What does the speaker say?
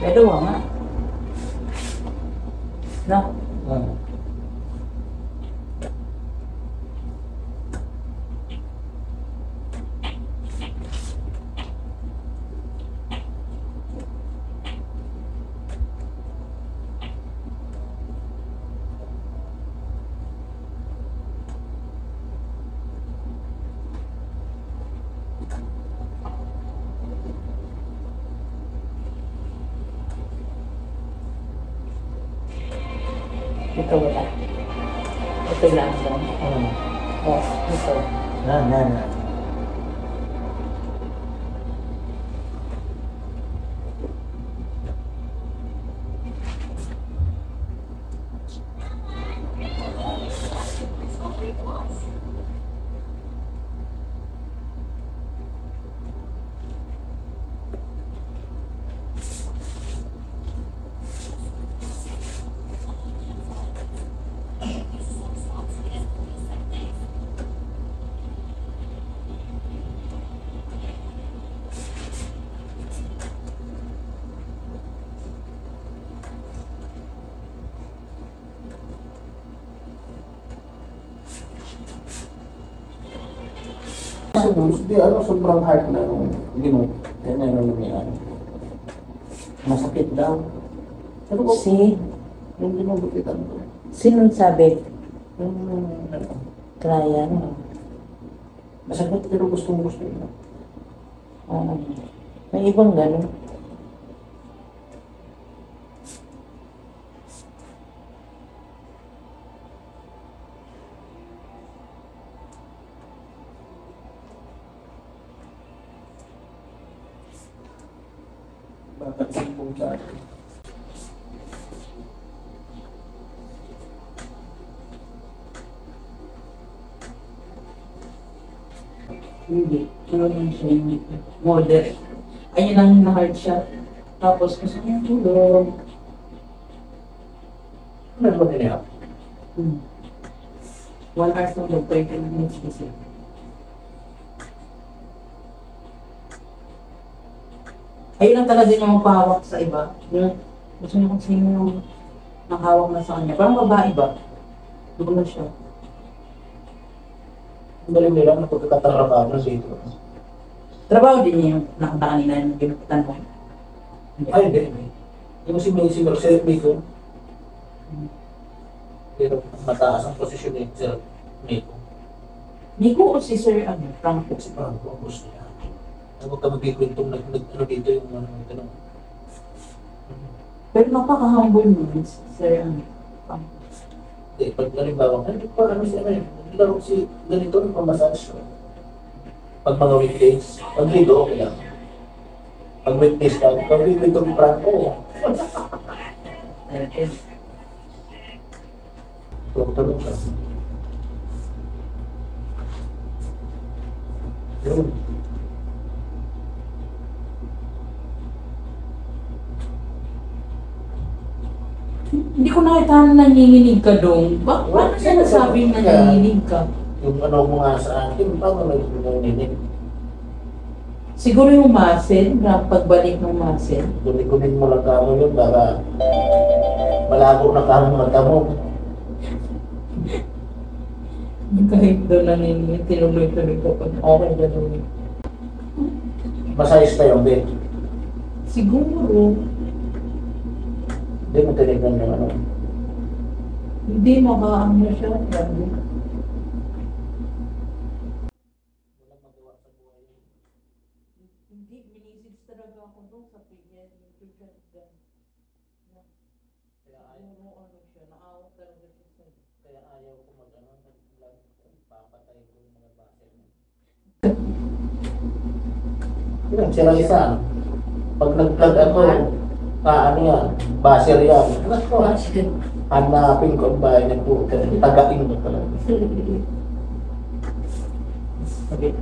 Dalawa nga. No? Ito wala. Ito lang lang. Oh, ito. Na. Hindi, sobrang hard na hindi mo. Kaya meron na may masakit daw. Pero yung ginugupitan ko. Sino sabi? Ano? Client. Masakit pero gusto mo. May ibang gano'n. Bakit simbong sa akin? Hindi. Ano lang siya yung model. Ayun ang na-hard siya. Tapos gusto niya tulong. Ano ba nila? 1 hour tulog, 30 minutes kasi. Ayun lang talaga yung magpahawak sa iba. Yung gusto niya kung sino yung nakahawak na sa kanya. Parang babae ba? Doon na siya. Ang galing nila na pagkakatrabaho na dito. Trabaho din niya yung nakanta kanina yung ginupitan mo. Ay, hindi. Yung si Macy Marcel Mico. Pero mataas ang posisyon ni Sir Mico. Nico o si Sir Franco? Si Franco, ang boss niya. Huwag ka magkikwentong ano dito yung ano. Pero napaka-humble mo, Sir Franco. Hindi, pag halimbawa, ano si laro si ganito ng pamassage. Pag mga weekdays, pag dito, okay lang. Pag weekdays ka, pag dito ni Franco. Tulog siya. Yun. Hindi ko nakita na nanginginig ka doon. Paano siya nasabing nanginginig ka? Yung ano mo nga sa akin, paano nanginginig? Siguro yung muscle, na pagbalik ng muscle. Kunin mo lang kamo yun, baka malabo na kamo mata mo. Kahit doon nanginginig, tinuloy-tuloy ko pa. Okay, gano'n. Masayos tayo, Ben. Siguro. Hindi mo tinignan yung ano. Hindi, makaano siya. Grabe. Hindi, minisig talaga ako doon sa pigyan. YouTube siya dyan. Kaya ayaw, Ano siya, naawak talaga siya sa'yo. kaya ayaw ko mag-ano, papatay ko yung mga baser niya. Yun, sira isa. Pag nag-plug ako, ano yan, baser yan. Hanapin ko ang bahay ng puta. Tagain mo talaga. Okay.